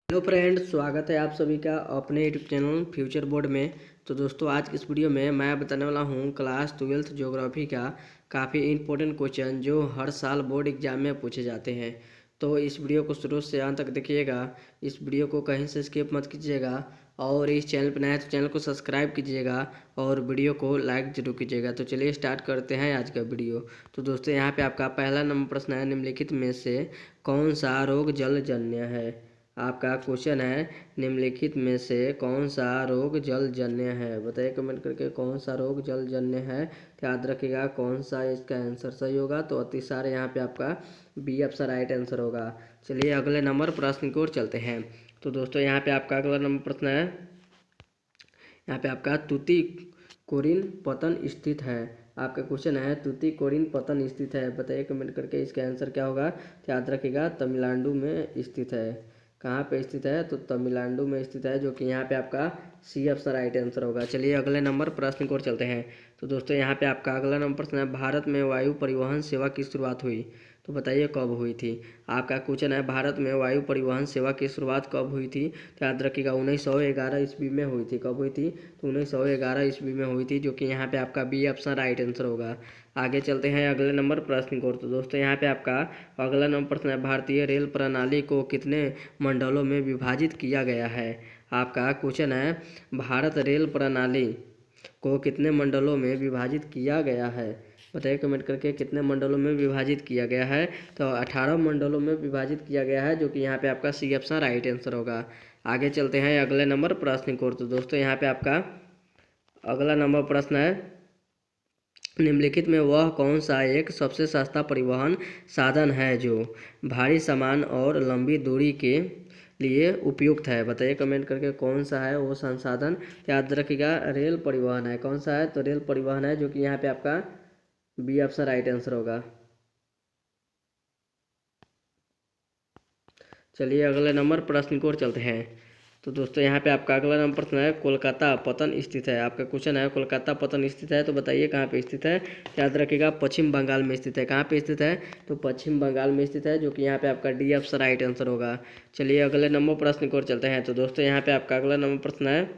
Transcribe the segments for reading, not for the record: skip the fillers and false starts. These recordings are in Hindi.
हेलो फ्रेंड, स्वागत है आप सभी का अपने यूट्यूब चैनल फ्यूचर बोर्ड में। तो दोस्तों, आज की इस वीडियो में मैं बताने वाला हूँ क्लास 12th ज्योग्राफी का काफ़ी इंपॉर्टेंट क्वेश्चन जो हर साल बोर्ड एग्जाम में पूछे जाते हैं। तो इस वीडियो को शुरू से अंत तक देखिएगा। इस वीडियो को कहीं से स्किप मत कीजिएगा और इस चैनल पर नया है तो चैनल को सब्सक्राइब कीजिएगा और वीडियो को लाइक जरूर कीजिएगा। तो चलिए स्टार्ट करते हैं आज का वीडियो। तो दोस्तों, यहाँ पे आपका पहला नंबर प्रश्न है, निम्नलिखित में से कौन सा रोग जलजन्य है। आपका क्वेश्चन है, निम्नलिखित में से कौन सा रोग जलजन्य है। बताइए कमेंट करके कौन सा रोग जलजन्य है। तो याद रखिएगा कौन सा इसका आंसर सही होगा। तो अतिसार यहाँ पे आपका बी ऑप्शन राइट आंसर होगा। चलिए अगले नंबर प्रश्न की ओर चलते हैं। तो दोस्तों, यहाँ पे आपका अगला नंबर प्रश्न है, यहाँ पे आपका तूतीकोरिन पतन स्थित है। आपका क्वेश्चन है, तूतीकोरिन पतन स्थित है। बताइए कमेंट करके इसका आंसर क्या होगा। तो याद रखिएगा तमिलनाडु में स्थित है। कहाँ पे स्थित है? तो तमिलनाडु में स्थित है, जो कि यहाँ पे आपका सी ऑप्शन राइट आंसर होगा। चलिए अगले नंबर प्रश्न की ओर चलते हैं। तो दोस्तों, यहाँ पे आपका अगला नंबर प्रश्न है, भारत में वायु परिवहन सेवा की शुरुआत हुई। तो बताइए कब हुई थी। आपका क्वेश्चन है, भारत में वायु परिवहन सेवा की शुरुआत कब हुई थी। तो याद रखिएगा 1911 ईस्वी में हुई थी। कब हुई थी? तो 1911 ईस्वी में हुई थी, जो कि यहाँ पे आपका बी ऑप्शन राइट आंसर होगा। आगे चलते हैं अगले नंबर प्रश्न की ओर। तो दोस्तों, यहाँ पे आपका अगला नंबर प्रश्न है, भारतीय रेल प्रणाली को कितने मंडलों में विभाजित किया गया है। आपका क्वेश्चन है, भारत रेल प्रणाली को कितने मंडलों में विभाजित किया गया है। बताइए कमेंट करके कितने मंडलों में विभाजित किया गया है। तो 18 मंडलों में विभाजित किया गया है, जो कि यहाँ पे आपका सी ऑप्शन राइट आंसर होगा। आगे चलते हैं अगले नंबर प्रश्न की ओर। तो दोस्तों, यहाँ पे आपका अगला नंबर प्रश्न है, निम्नलिखित में वह कौन सा एक सबसे सस्ता परिवहन साधन है जो भारी सामान और लंबी दूरी के लिए उपयुक्त है। बताइए कमेंट करके कौन सा है वो संसाधन। याद रखिएगा रेल परिवहन है। कौन सा है? तो रेल परिवहन है, जो कि यहाँ पे आपका बी ऑप्शन राइट आंसर होगा। चलिए अगले नंबर प्रश्न की ओर चलते हैं। तो दोस्तों, यहाँ पे आपका अगला नंबर प्रश्न है, कोलकाता पतन स्थित है। आपका क्वेश्चन है, कोलकाता पतन स्थित है। तो बताइए कहाँ पे स्थित है। याद रखिएगा पश्चिम बंगाल में स्थित है। कहाँ पे स्थित है? तो पश्चिम बंगाल में स्थित है, जो कि यहाँ पे आपका डी ऑप्शन राइट आंसर होगा। चलिए अगले नंबर प्रश्न की ओर चलते हैं। तो दोस्तों, यहाँ पे आपका अगला नंबर प्रश्न है,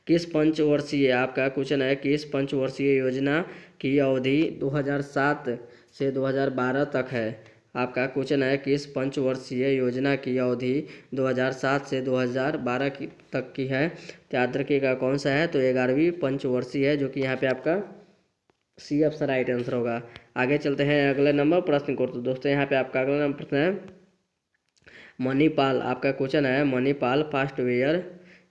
किस पंचवर्षीय, आपका क्वेश्चन है, किस पंचवर्षीय योजना की अवधि 2007 से 2012 तक है। आपका क्वेश्चन है, किस पंचवर्षीय योजना की अवधि 2007 से 2012 तक की है। तो याद रखिएगा कौन सा है। तो 11वीं पंचवर्षीय है, जो कि यहाँ पे आपका सी ऑप्शन राइट आंसर होगा। आगे चलते हैं अगले नंबर प्रश्न को। तो दोस्तों, यहाँ पे आपका अगला नंबर प्रश्न है, मणिपाल, आपका क्वेश्चन है, मणिपाल सॉफ्टवेयर,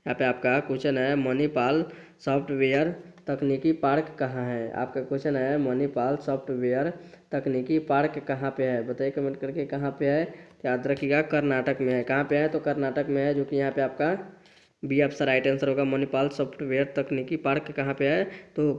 यहाँ पे आपका क्वेश्चन है, मणिपाल सॉफ्टवेयर तकनीकी पार्क कहाँ है। आपका क्वेश्चन है, मणिपाल सॉफ्टवेयर तकनीकी पार्क कहाँ पे है। बताइए कमेंट करके कहाँ पे है। तो याद रखिएगा कर्नाटक में है। कहाँ पे है? तो कर्नाटक में है, जो कि यहाँ पे आपका बी ऑप्शन राइट आंसर होगा। मणिपाल सॉफ्टवेयर तकनीकी पार्क कहाँ पे है? तो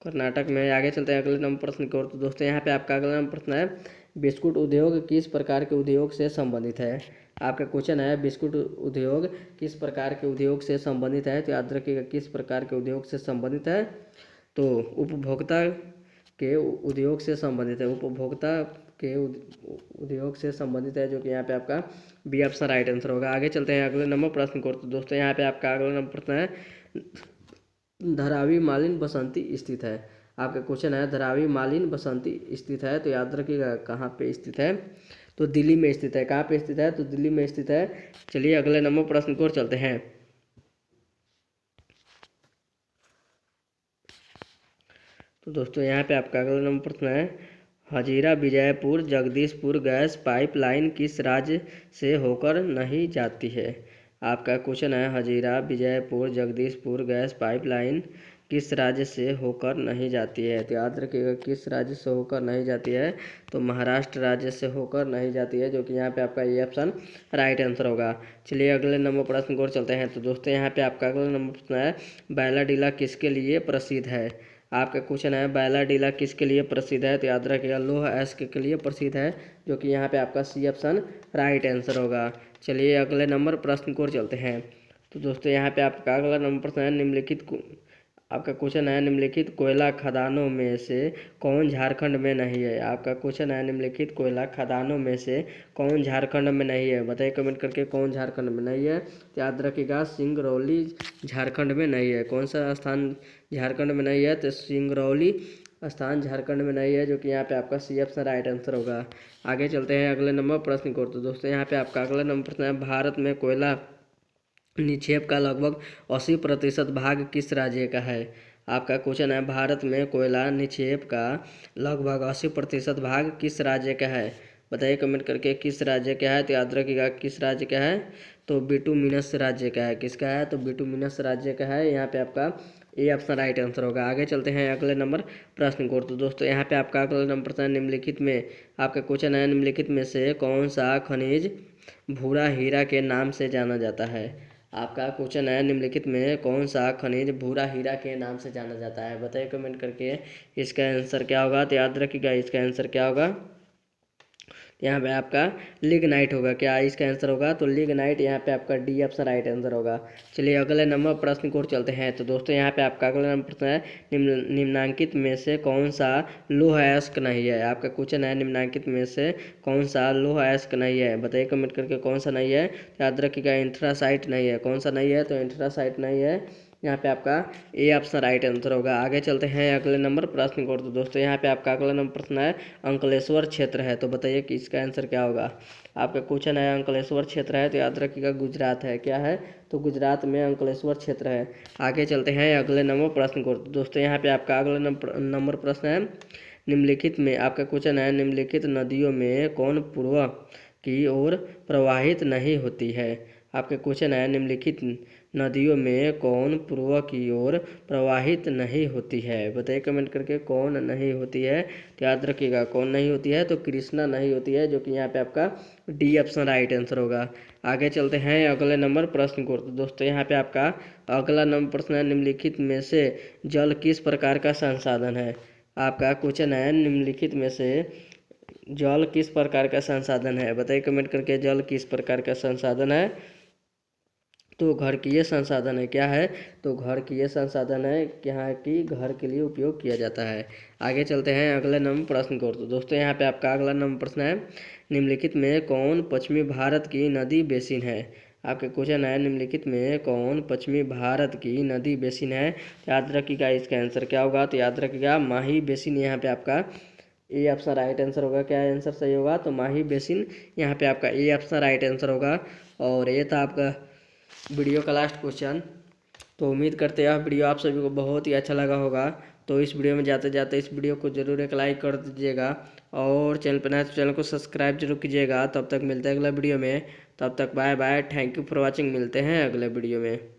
कर्नाटक में। आगे चलते हैं अगले नंबर प्रश्न की ओर। तो दोस्तों, यहाँ पे आपका अगला नंबर प्रश्न है, बिस्कुट उद्योग किस प्रकार के उद्योग से संबंधित है। आपका क्वेश्चन है, बिस्कुट उद्योग किस प्रकार के उद्योग से संबंधित है। तो याद रखिएगा किस प्रकार के उद्योग से संबंधित है। तो उपभोक्ता के उद्योग से संबंधित है। उपभोक्ता के उद्योग से संबंधित है, जो कि यहाँ पे आपका बी ऑप्शन राइट आंसर होगा। आगे चलते हैं अगले नंबर प्रश्न की ओर। तो दोस्तों, यहाँ पे आपका अगला नंबर प्रश्न है, धारावी मालिन बसंती स्थित है। आपका क्वेश्चन है, धारावी मालिन बसंती स्थित है। तो याद रखिएगा कहाँ पे स्थित है। तो दिल्ली में स्थित है। कहाँ पे स्थित है? तो दिल्ली में स्थित है। चलिए अगले नंबर प्रश्न की ओर चलते हैं। तो दोस्तों, यहाँ पे आपका अगला नंबर प्रश्न है, हजीरा विजयपुर जगदीशपुर गैस पाइपलाइन किस राज्य से होकर नहीं जाती है। आपका क्वेश्चन है, हजीरा विजयपुर जगदीशपुर गैस पाइपलाइन किस राज्य से होकर नहीं जाती है। तो याद रखिएगा किस राज्य से होकर नहीं जाती है। तो महाराष्ट्र राज्य से होकर नहीं जाती है, जो कि यहाँ पे आपका ये ऑप्शन राइट आंसर होगा। चलिए अगले नंबर प्रश्न की ओर चलते हैं। तो दोस्तों, यहाँ पे आपका अगला नंबर प्रश्न है, बैलाडीला किसके लिए प्रसिद्ध है। आपका क्वेश्चन है, बैलाडीला किसके लिए प्रसिद्ध है। तो याद रखिएगा लौह अयस्क के लिए प्रसिद्ध है, जो कि यहाँ पे आपका सी ऑप्शन राइट आंसर होगा। चलिए अगले नंबर प्रश्न की ओर चलते हैं। तो दोस्तों, यहाँ पे आपका अगला नंबर प्रश्न है, निम्नलिखित आपका क्वेश्चन है निम्नलिखित कोयला खदानों में से कौन झारखंड में नहीं है। आपका क्वेश्चन है निम्नलिखित कोयला खदानों में से कौन झारखंड में नहीं है। बताइए कमेंट करके कौन झारखंड में नहीं है। तो याद रखिएगा सिंगरौली झारखंड में नहीं है। कौन सा स्थान झारखंड में नहीं है, तो सिंगरौली स्थान झारखंड में नहीं है, जो कि यहाँ पे आपका सी ऑप्शन राइट आंसर होगा। आगे चलते हैं अगले नंबर प्रश्न को। तो दोस्तों यहाँ पे आपका अगला नंबर प्रश्न है, भारत में कोयला निक्षेप का लगभग 80% भाग किस राज्य का है। आपका क्वेश्चन है भारत में कोयला निक्षेप का लगभग 80% भाग किस राज्य का है। बताइए कमेंट करके किस राज्य का है। तो याद रखिएगा किस राज्य का है, तो बिटुमिनस राज्य का है। किसका है, तो बिटुमिनस राज्य का है। यहाँ पे आपका ए ऑप्शन राइट आंसर होगा। आगे चलते हैं अगले नंबर प्रश्न को। तो दोस्तों यहाँ पे आपका अगला नंबर प्रश्न निम्नलिखित में, आपका क्वेश्चन है निम्नलिखित में से कौन सा खनिज भूरा हीरा के नाम से जाना जाता है। आपका क्वेश्चन है निम्नलिखित में कौन सा खनिज भूरा हीरा के नाम से जाना जाता है। बताइए कमेंट करके इसका आंसर क्या होगा। तो याद रखिएगा इसका आंसर क्या होगा, यहाँ पे आपका लिग्नाइट होगा। क्या इसका आंसर होगा, तो लिग्नाइट यहाँ पे आपका डी ऑप्शन राइट आंसर होगा। चलिए अगले नंबर प्रश्न को चलते हैं। तो दोस्तों यहाँ पे आपका अगला नंबर प्रश्न है निम्नांकित में से कौन सा लौह अयस्क नहीं है। आपका क्वेश्चन है निम्नांकित में से कौन सा लौह अयस्क नहीं है। बताइए कमेंट करके कौन सा नहीं है। याद रखिएगा एंथ्रासाइट नहीं है। कौन सा नहीं है, तो एंथ्रासाइट नहीं है। यहाँ पे आपका ए ऑप्शन राइट आंसर होगा। आगे चलते हैं अगले नंबर प्रश्न को। तो दोस्तों यहाँ पे आपका अगला नंबर प्रश्न है अंकलेश्वर क्षेत्र है। तो बताइए कि इसका आंसर क्या होगा। आपका क्वेश्चन है अंकलेश्वर क्षेत्र है, तो याद रखिएगा गुजरात है। क्या है, तो गुजरात में अंकलेश्वर क्षेत्र है। आगे चलते हैं अगले नंबर प्रश्न को। तो दोस्तों यहाँ पे आपका अगला नंबर प्रश्न है निम्नलिखित में, आपका क्वेश्चन है निम्नलिखित नदियों में कौन पूर्व की ओर प्रवाहित नहीं होती है। आपके क्वेश्चन है निम्नलिखित नदियों में कौन पूर्व की ओर प्रवाहित नहीं होती है। बताइए कमेंट करके कौन नहीं होती है। तो याद रखिएगा कौन नहीं होती है, तो कृष्णा नहीं होती है, जो कि यहाँ पे आपका डी ऑप्शन राइट आंसर होगा। आगे चलते हैं अगले नंबर प्रश्न को। तो दोस्तों यहाँ पे आपका अगला नंबर प्रश्न है निम्नलिखित में से जल किस प्रकार का संसाधन है। आपका क्वेश्चन है निम्नलिखित में से जल किस प्रकार का संसाधन है। बताइए कमेंट करके जल किस प्रकार का संसाधन है। तो घर की ये संसाधन है। क्या है, तो घर की ये संसाधन है, यहाँ की घर के लिए उपयोग किया जाता है। आगे चलते हैं अगले नंबर प्रश्न को। तो दोस्तों यहाँ पे आपका अगला नंबर प्रश्न है निम्नलिखित में कौन पश्चिमी भारत की नदी बेसिन है। आपके क्वेश्चन है निम्नलिखित में कौन पश्चिमी भारत की नदी बेसिन है। याद रखिएगा इसका आंसर क्या होगा। तो याद रखिएगा माही बेसिन यहाँ पे आपका ए ऑप्शन राइट आंसर होगा। क्या आंसर सही होगा, तो माही बेसिन यहाँ पे आपका ए ऑप्शन राइट आंसर होगा। और ये था आपका वीडियो का लास्ट क्वेश्चन। तो उम्मीद करते हैं वीडियो आप सभी को बहुत ही अच्छा लगा होगा। तो इस वीडियो में जाते जाते इस वीडियो को जरूर एक लाइक कर दीजिएगा, और चैनल पर नए हैं तो चैनल को सब्सक्राइब जरूर कीजिएगा। तब तक मिलते हैं अगले वीडियो में। तब तक bye bye, thank you for watching. मिलते हैं अगले वीडियो में।